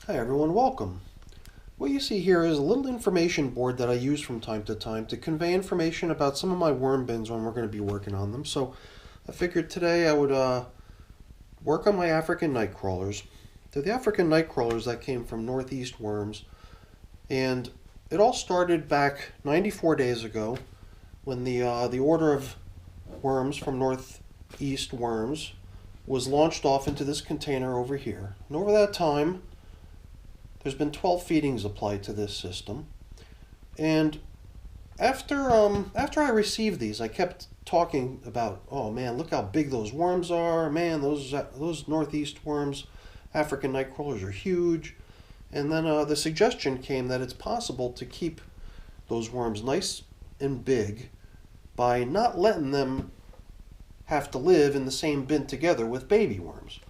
Hi everyone, welcome. What you see here is a little information board that I use from time to time to convey information about some of my worm bins when we're going to be working on them. So I figured today I would work on my African nightcrawlers. They're the African nightcrawlers that came from northeast worms, and it all started back 94 days ago when the order of worms from northeast worms was launched off into this container over here. And over that time, there's been 12 feedings applied to this system. And after I received these, I kept talking about, oh man, look how big those worms are. Man, those northeast worms, African nightcrawlers, are huge. And then the suggestion came that it's possible to keep those worms nice and big by not letting them have to live in the same bin together with baby worms.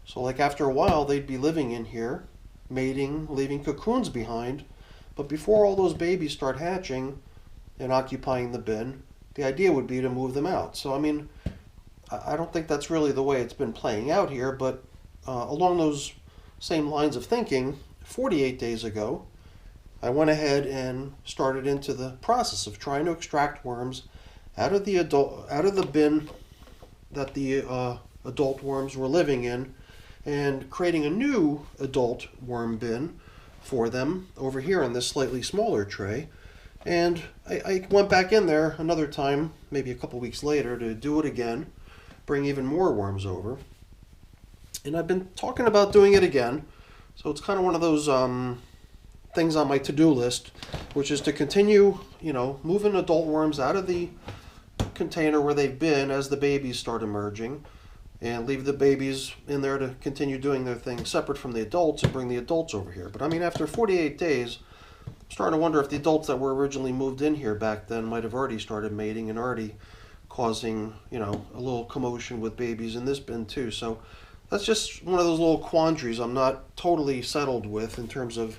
So like after a while, they'd be living in here, mating, leaving cocoons behind, but before all those babies start hatching and occupying the bin, the idea would be to move them out. So I mean, I don't think that's really the way it's been playing out here, but along those same lines of thinking, 48 days ago, I went ahead and started into the process of trying to extract worms out of the bin that the adult worms were living in, and creating a new adult worm bin for them over here on this slightly smaller tray. And I went back in there another time, maybe a couple weeks later, to do it again, bring even more worms over. And I've been talking about doing it again, so it's kind of one of those things on my to-do list, which is to continue, moving adult worms out of the container where they've been as the babies start emerging, and leave the babies in there to continue doing their thing separate from the adults and bring the adults over here. But I mean, after 48 days, I'm starting to wonder if the adults that were originally moved in here back then might have already started mating and already causing, a little commotion with babies in this bin too. So that's just one of those little quandaries I'm not totally settled with in terms of,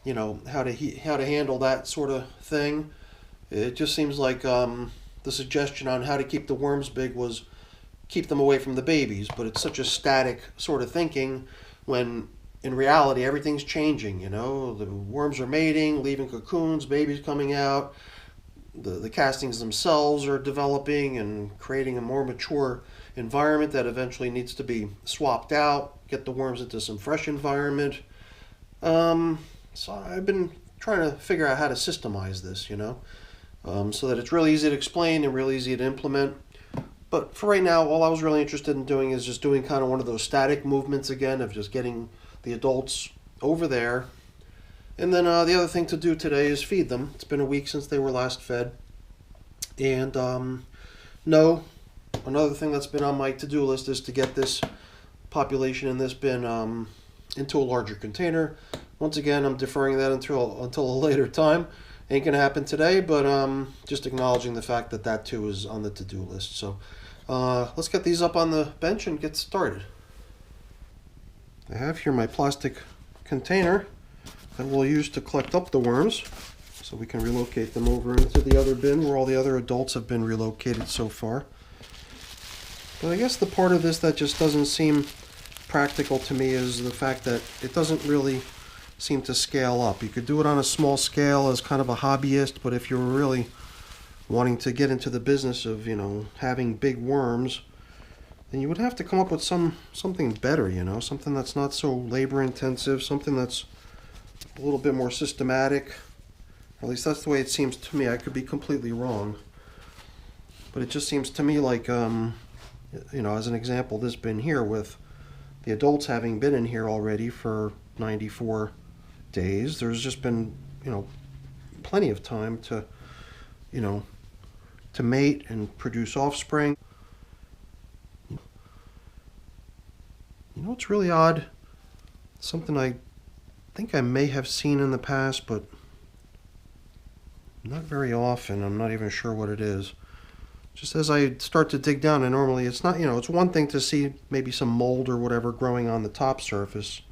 how to handle that sort of thing. It just seems like the suggestion on how to keep the worms big was keep them away from the babies, but it's such a static sort of thinking when in reality everything's changing. The worms are mating, leaving cocoons, babies coming out, the castings themselves are developing and creating a more mature environment that eventually needs to be swapped out, get the worms into some fresh environment. So I've been trying to figure out how to systemize this, so that it's really easy to explain and really easy to implement. But for right now, all I was really interested in doing is just doing kind of one of those static movements again of just getting the adults over there. And then the other thing to do today is feed them. It's been a week since they were last fed. And another thing that's been on my to-do list is to get this population in this bin into a larger container. Once again, I'm deferring that until a later time. Ain't gonna happen today, but just acknowledging the fact that too is on the to-do list. So let's get these up on the bench and get started. I have here my plastic container that we'll use to collect up the worms, so we can relocate them over into the other bin where all the other adults have been relocated so far. But I guess the part of this that just doesn't seem practical to me is the fact that it doesn't really seem to scale up. You could do it on a small scale as kind of a hobbyist, but if you're really wanting to get into the business of, having big worms, then you would have to come up with something better, something that's not so labor intensive, something that's a little bit more systematic. At least that's the way it seems to me. I could be completely wrong. But it just seems to me like, as an example, this bin here with the adults having been in here already for 94 days, there's just been, plenty of time to, to mate and produce offspring. It's really odd. Something I think I may have seen in the past, but not very often. I'm not even sure what it is. Just as I start to dig down, and normally it's not, it's one thing to see maybe some mold or whatever growing on the top surface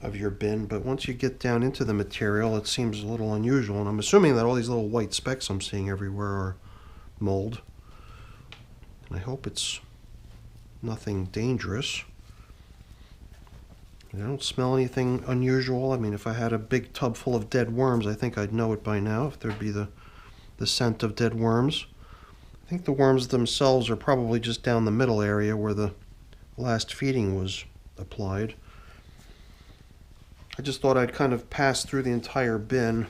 of your bin, but once you get down into the material, it seems a little unusual, and I'm assuming that all these little white specks I'm seeing everywhere are mold. And I hope it's nothing dangerous. I don't smell anything unusual. I mean, if I had a big tub full of dead worms, I think I'd know it by now if there'd be the scent of dead worms. I think the worms themselves are probably just down the middle area where the last feeding was applied. I just thought I'd kind of pass through the entire bin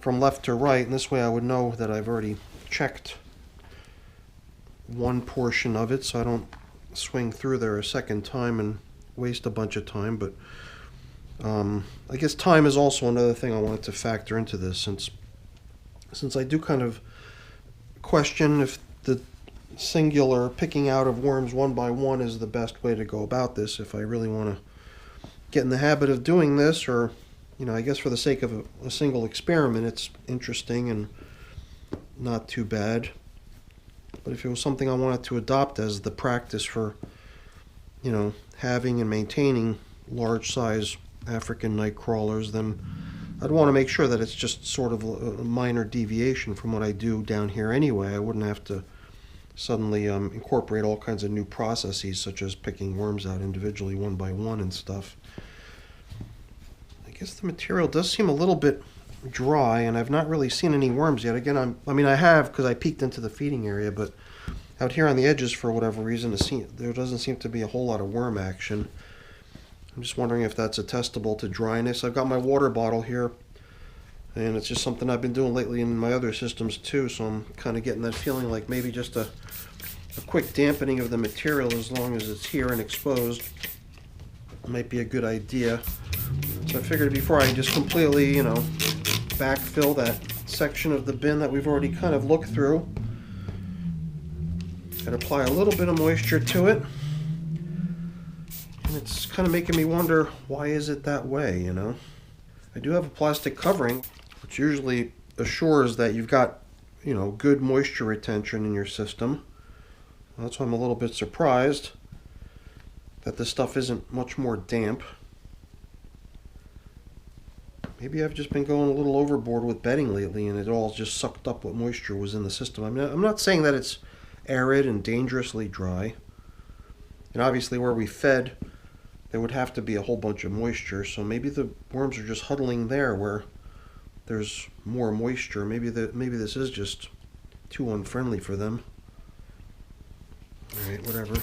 from left to right, and this way I would know that I've already checked one portion of it, so I don't swing through there a second time and waste a bunch of time. But I guess time is also another thing I wanted to factor into this, since I do kind of question if the singular picking out of worms one by one is the best way to go about this, if I really want to get in the habit of doing this, or, you know, I guess for the sake of a single experiment, it's interesting and not too bad. But if it was something I wanted to adopt as the practice for, you know, having and maintaining large size African night crawlers, then I'd want to make sure that it's just sort of a minor deviation from what I do down here anyway. I wouldn't have to suddenly incorporate all kinds of new processes, such as picking worms out individually one by one and stuff. I guess the material does seem a little bit dry, and I've not really seen any worms yet. Again, I mean I have, because I peeked into the feeding area, but out here on the edges, for whatever reason, there doesn't seem to be a whole lot of worm action. I'm just wondering if that's attestable to dryness. I've got my water bottle here, and it's just something I've been doing lately in my other systems too, so I'm kind of getting that feeling like maybe just a quick dampening of the material, as long as it's here and exposed, might be a good idea. So I figured before I just completely, you know, backfill that section of the bin that we've already kind of looked through, and apply a little bit of moisture to it. And it's kind of making me wonder, why is it that way, you know? I do have a plastic covering, which usually assures that you've got, you know, good moisture retention in your system. That's why I'm a little bit surprised that this stuff isn't much more damp. Maybe I've just been going a little overboard with bedding lately, and it all just sucked up what moisture was in the system. I mean, I'm not saying that it's arid and dangerously dry. And obviously where we fed, there would have to be a whole bunch of moisture, so maybe the worms are just huddling there where there's more moisture. Maybe this is just too unfriendly for them. Alright, whatever.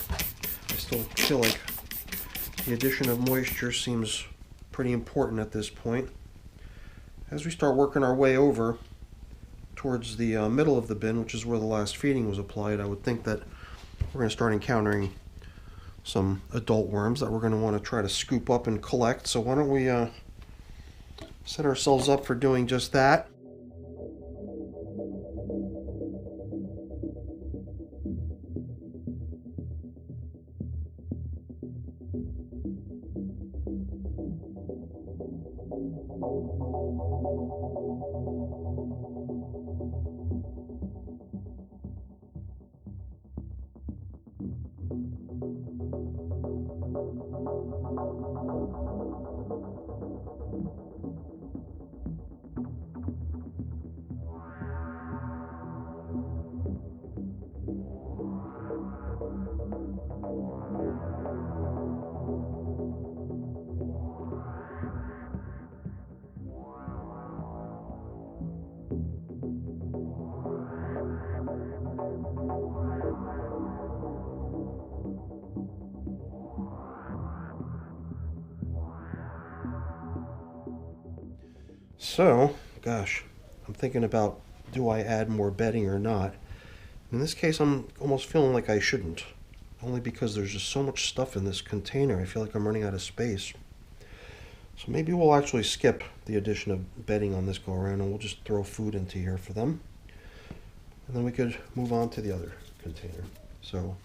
I still feel like the addition of moisture seems pretty important at this point. As we start working our way over towards the middle of the bin, which is where the last feeding was applied, I would think that we're going to start encountering some adult worms that we're going to want to try to scoop up and collect. So why don't we set ourselves up for doing just that. So, gosh, I'm thinking about, do I add more bedding or not? In this case, I'm almost feeling like I shouldn't, only because there's just so much stuff in this container. I feel like I'm running out of space. So maybe we'll actually skip the addition of bedding on this go around, and we'll just throw food into here for them. And then we could move on to the other container. So,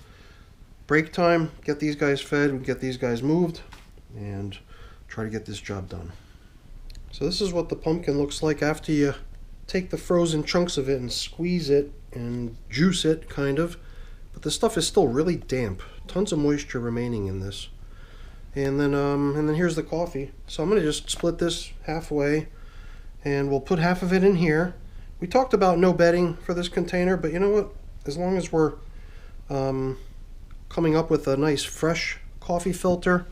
break time, get these guys fed, get these guys moved, and try to get this job done. So this is what the pumpkin looks like after you take the frozen chunks of it and squeeze it and juice it, kind of. But the stuff is still really damp. Tons of moisture remaining in this. And then here's the coffee. So I'm going to just split this halfway, and we'll put half of it in here. We talked about no bedding for this container, but you know what? As long as we're coming up with a nice fresh coffee filter,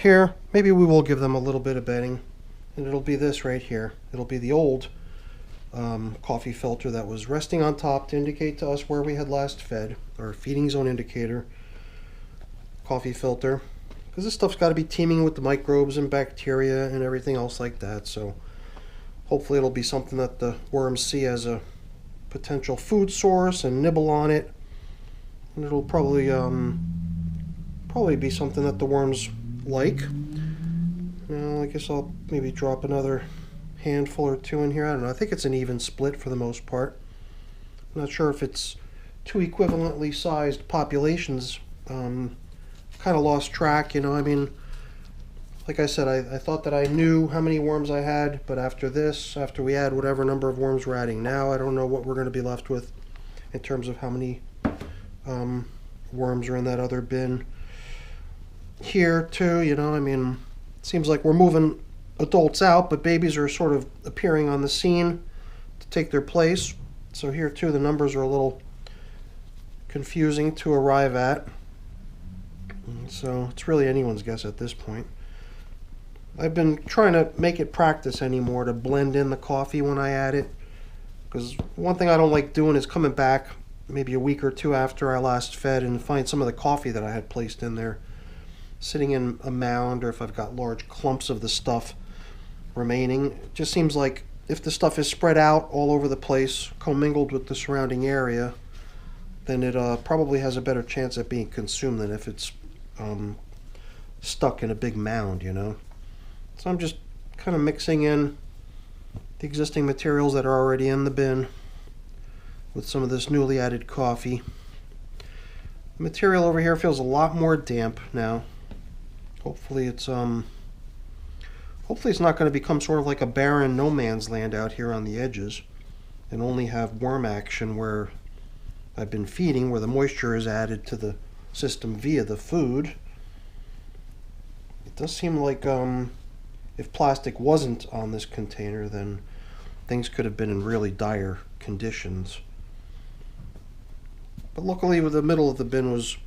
Here, maybe we will give them a little bit of bedding, and it'll be this right here. It'll be the old coffee filter that was resting on top to indicate to us where we had last fed, or feeding zone indicator coffee filter, because this stuff's got to be teeming with the microbes and bacteria and everything else like that. So hopefully it'll be something that the worms see as a potential food source and nibble on it, and it'll probably be something that the worms like. Now I guess I'll maybe drop another handful or two in here. I don't know. I think it's an even split for the most part. I'm not sure if it's two equivalently sized populations. Kind of lost track, you know. I mean, like I said, I thought that I knew how many worms I had, but after we add whatever number of worms we're adding now, I don't know what we're going to be left with in terms of how many worms are in that other bin. Here too, you know, I mean, it seems like we're moving adults out, but babies are sort of appearing on the scene to take their place. So here too, the numbers are a little confusing to arrive at. So it's really anyone's guess at this point. I've been trying to make it practice anymore to blend in the coffee when I add it, because one thing I don't like doing is coming back maybe a week or two after I last fed and find some of the coffee that I had placed in there sitting in a mound, or if I've got large clumps of the stuff remaining. It just seems like if the stuff is spread out all over the place, commingled with the surrounding area, then it probably has a better chance at being consumed than if it's stuck in a big mound, you know. So I'm just kind of mixing in the existing materials that are already in the bin with some of this newly added coffee. The material over here feels a lot more damp now. Hopefully it's not going to become sort of like a barren no man's land out here on the edges and only have worm action where I've been feeding, where the moisture is added to the system via the food. It does seem like if plastic wasn't on this container, then things could have been in really dire conditions. But luckily, the middle of the bin was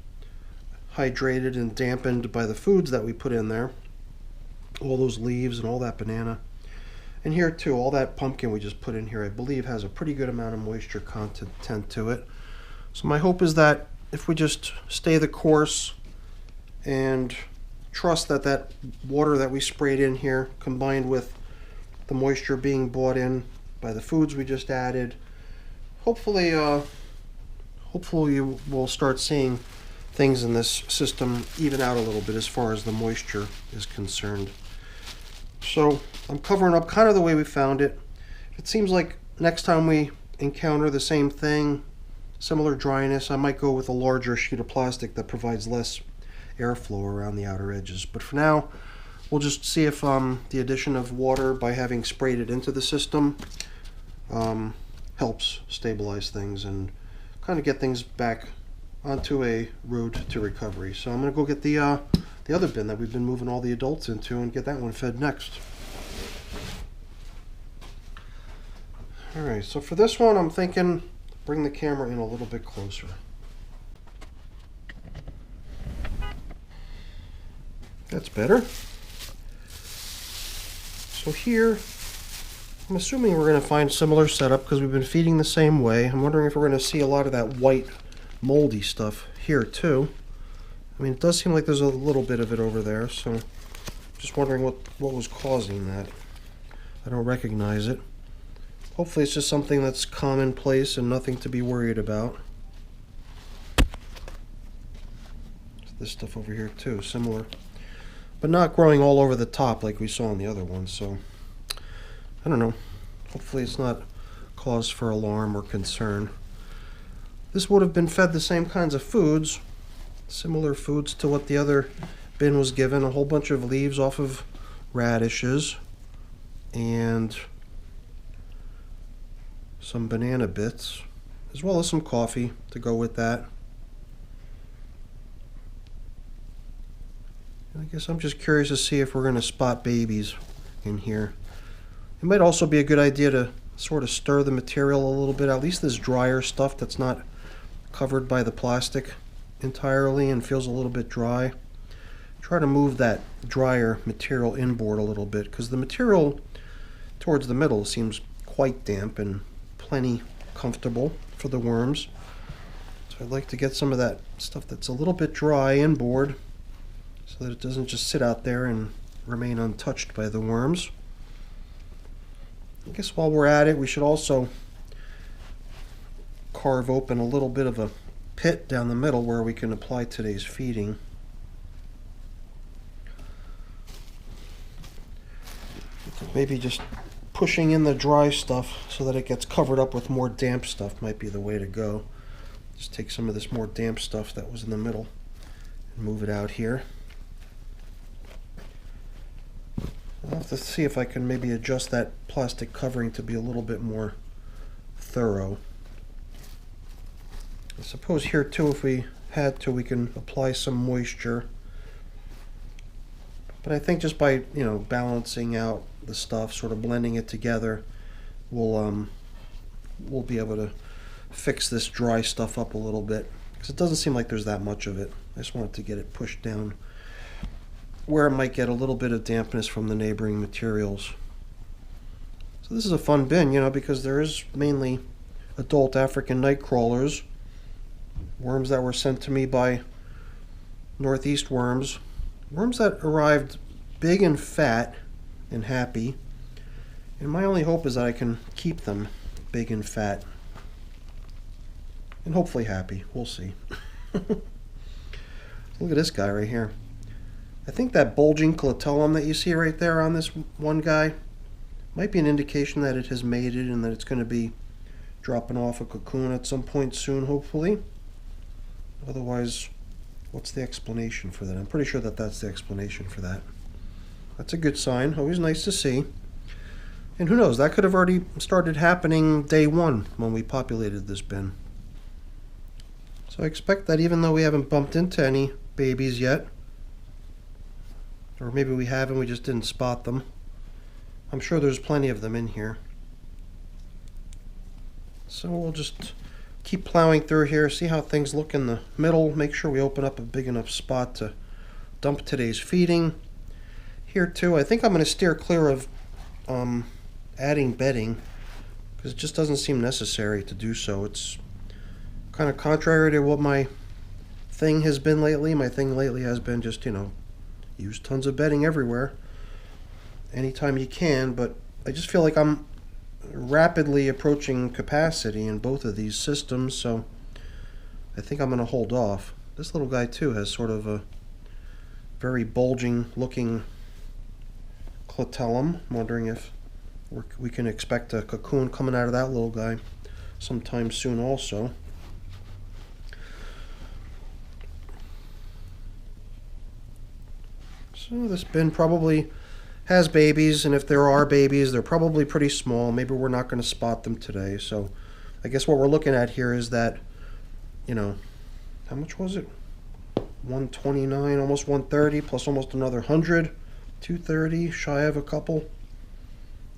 hydrated and dampened by the foods that we put in there. All those leaves and all that banana. And here too, all that pumpkin we just put in here, I believe has a pretty good amount of moisture content to it. So my hope is that if we just stay the course and trust that that water that we sprayed in here, combined with the moisture being brought in by the foods we just added, hopefully we'll start seeing things in this system even out a little bit as far as the moisture is concerned. So I'm covering up kind of the way we found it. It seems like next time we encounter the same thing, similar dryness, I might go with a larger sheet of plastic that provides less airflow around the outer edges. But for now, we'll just see if the addition of water by having sprayed it into the system helps stabilize things and kind of get things back onto a road to recovery. So I'm going to go get the other bin that we've been moving all the adults into and get that one fed next. Alright, so for this one I'm thinking bring the camera in a little bit closer. That's better. So here, I'm assuming we're going to find similar setup because we've been feeding the same way. I'm wondering if we're going to see a lot of that white moldy stuff here too. I mean, it does seem like there's a little bit of it over there, so just wondering what was causing that. I don't recognize it. Hopefully it's just something that's commonplace and nothing to be worried about. This stuff over here too, similar. But not growing all over the top like we saw on the other one, so I don't know. Hopefully it's not cause for alarm or concern. This would have been fed the same kinds of foods, similar foods to what the other bin was given. A whole bunch of leaves off of radishes and some banana bits, as well as some coffee to go with that. I guess I'm just curious to see if we're going to spot babies in here. It might also be a good idea to sort of stir the material a little bit, at least this drier stuff that's not covered by the plastic entirely and feels a little bit dry. try to move that drier material inboard a little bit, because the material towards the middle seems quite damp and plenty comfortable for the worms. So I'd like to get some of that stuff that's a little bit dry inboard so that it doesn't just sit out there and remain untouched by the worms. I guess while we're at it, we should also carve open a little bit of a pit down the middle where we can apply today's feeding. Maybe just pushing in the dry stuff so that it gets covered up with more damp stuff might be the way to go. Just take some of this more damp stuff that was in the middle and move it out here. I'll have to see if I can maybe adjust that plastic covering to be a little bit more thorough. I suppose here too, if we had to, we can apply some moisture. But I think just by, balancing out the stuff, sort of blending it together, we'll be able to fix this dry stuff up a little bit, because it doesn't seem like there's that much of it. I just wanted to get it pushed down where it might get a little bit of dampness from the neighboring materials. So this is a fun bin, because there is mainly adult African nightcrawlers, worms that were sent to me by Northeast Worms, worms that arrived big and fat and happy, and my only hope is that I can keep them big and fat and hopefully happy. We'll see. Look at this guy right here. I think that bulging clitellum that you see right there on this one guy might be an indication that it has mated and that it's going to be dropping off a cocoon at some point soon, hopefully. Otherwise, what's the explanation for that? I'm pretty sure that that's the explanation for that. That's a good sign. Always nice to see. And who knows, that could have already started happening day one when we populated this bin. So I expect that even though we haven't bumped into any babies yet, or maybe we have and we just didn't spot them, I'm sure there's plenty of them in here. So we'll just keep plowing through here, see how things look in the middle, make sure we open up a big enough spot to dump today's feeding. Here too, I think I'm going to steer clear of adding bedding, because it just doesn't seem necessary to do so. It's kind of contrary to what my thing has been lately. My thing lately has been just, use tons of bedding everywhere, anytime you can, but I just feel like I'm rapidly approaching capacity in both of these systems, so I think I'm going to hold off. This little guy too has sort of a very bulging looking clitellum. I'm wondering if we can expect a cocoon coming out of that little guy sometime soon also. So this bin probably has babies, and if there are babies, they're probably pretty small. Maybe we're not going to spot them today. So I guess what we're looking at here is that, how much was it? 129, almost 130, plus almost another 100, 230, shy of a couple.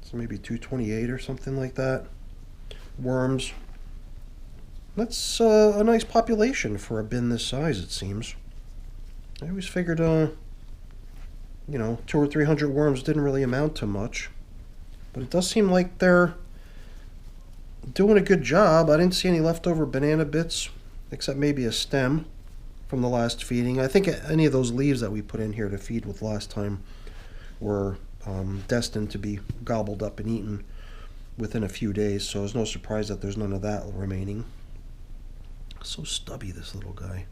So maybe 228 or something like that. Worms. That's a nice population for a bin this size, it seems. I always figured, 200 or 300 worms didn't really amount to much. But it does seem like they're doing a good job. I didn't see any leftover banana bits, except maybe a stem from the last feeding. I think any of those leaves that we put in here to feed with last time were destined to be gobbled up and eaten within a few days, so it's no surprise that there's none of that remaining. So stubby, this little guy.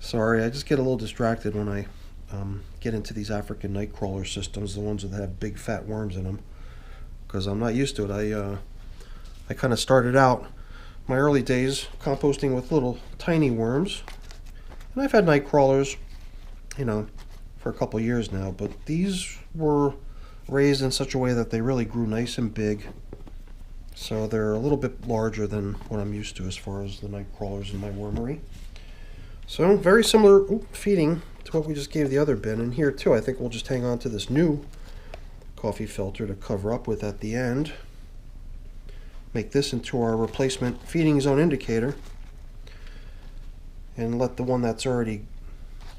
Sorry, I just get a little distracted when I get into these African nightcrawler systems, the ones that have big fat worms in them, because I'm not used to it. I kind of started out my early days composting with little tiny worms, and I've had nightcrawlers, for a couple years now, but these were raised in such a way that they really grew nice and big, so they're a little bit larger than what I'm used to as far as the nightcrawlers in my wormery. So very similar feeding to what we just gave the other bin, and here too I think we'll just hang on to this new coffee filter to cover up with at the end. Make this into our replacement feeding zone indicator, and let the one that's already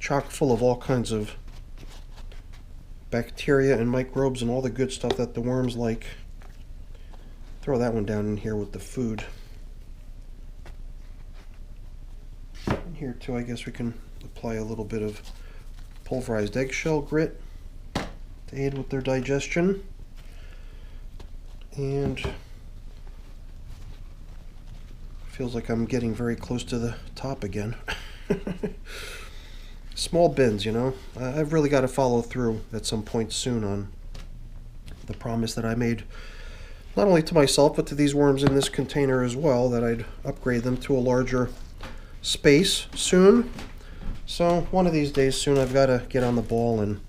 chock full of all kinds of bacteria and microbes and all the good stuff that the worms like. Throw that one down in here with the food. And here too, I guess we can apply a little bit of pulverized eggshell grit to aid with their digestion. And feels like I'm getting very close to the top again. Small bins, you know. I've really got to follow through at some point soon on the promise that I made, not only to myself, but to these worms in this container as well, that I'd upgrade them to a larger space soon. So one of these days soon I've got to get on the ball and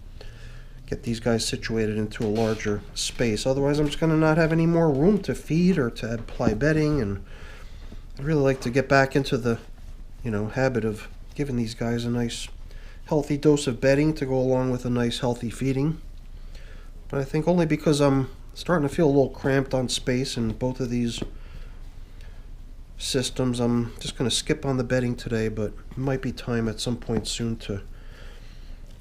get these guys situated into a larger space. Otherwise I'm just going to not have any more room to feed or to apply bedding, and I'd really like to get back into the, habit of giving these guys a nice healthy dose of bedding to go along with a nice healthy feeding. But I think only because I'm starting to feel a little cramped on space in both of these systems, I'm just going to skip on the bedding today, but it might be time at some point soon to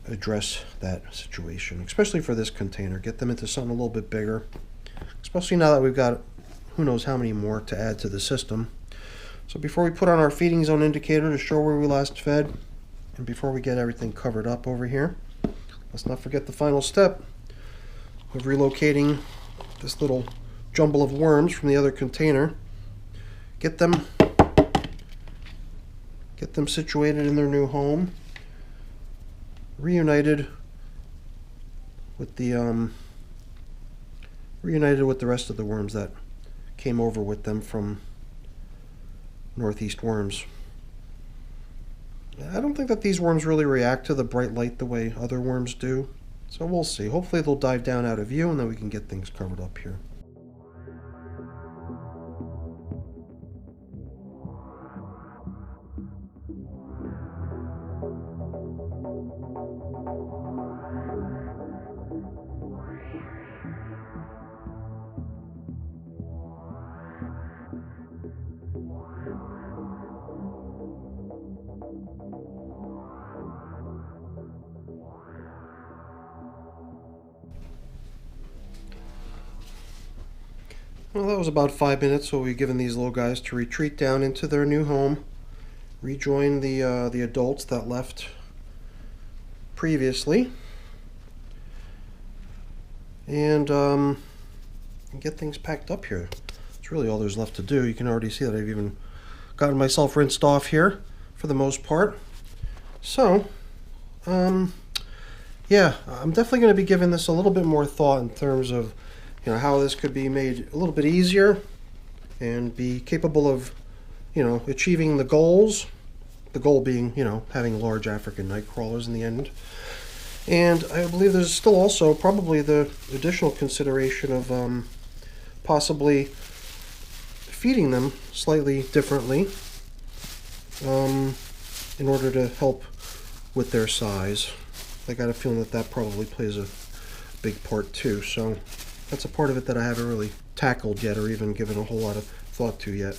address that situation, especially for this container. Get them into something a little bit bigger, especially now that we've got who knows how many more to add to the system. So before we put on our feeding zone indicator to show where we last fed, and before we get everything covered up over here, let's not forget the final step of relocating this little jumble of worms from the other container. Get them situated in their new home, reunited with the rest of the worms that came over with them from Northeast Worms. I don't think that these worms really react to the bright light the way other worms do, so we'll see. Hopefully they'll dive down out of view and then we can get things covered up here. Well, that was about 5 minutes, so we've given these little guys to retreat down into their new home, rejoin the adults that left previously, and get things packed up here. That's really all there's left to do. You can already see that I've even gotten myself rinsed off here for the most part. So, yeah, I'm definitely going to be giving this a little bit more thought in terms of how this could be made a little bit easier and be capable of, achieving the goals. The goal being, having large African nightcrawlers in the end. And I believe there's still also probably the additional consideration of possibly feeding them slightly differently in order to help with their size. I got a feeling that that probably plays a big part too. So that's a part of it that I haven't really tackled yet or even given a whole lot of thought to yet.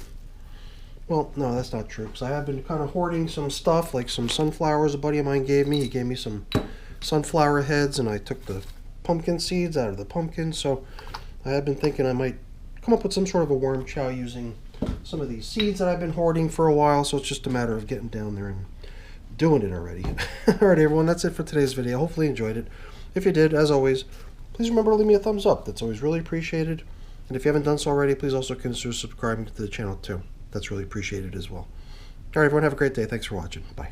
Well, no, that's not true, because I have been kind of hoarding some stuff, like some sunflowers a buddy of mine gave me. He gave me some sunflower heads, and I took the pumpkin seeds out of the pumpkin, so I have been thinking I might come up with some sort of a worm chow using some of these seeds that I've been hoarding for a while, so it's just a matter of getting down there and doing it already. Alright everyone, that's it for today's video. Hopefully you enjoyed it. If you did, as always, please remember to leave me a thumbs up. That's always really appreciated. And if you haven't done so already, please also consider subscribing to the channel too. That's really appreciated as well. Alright everyone, have a great day. Thanks for watching. Bye.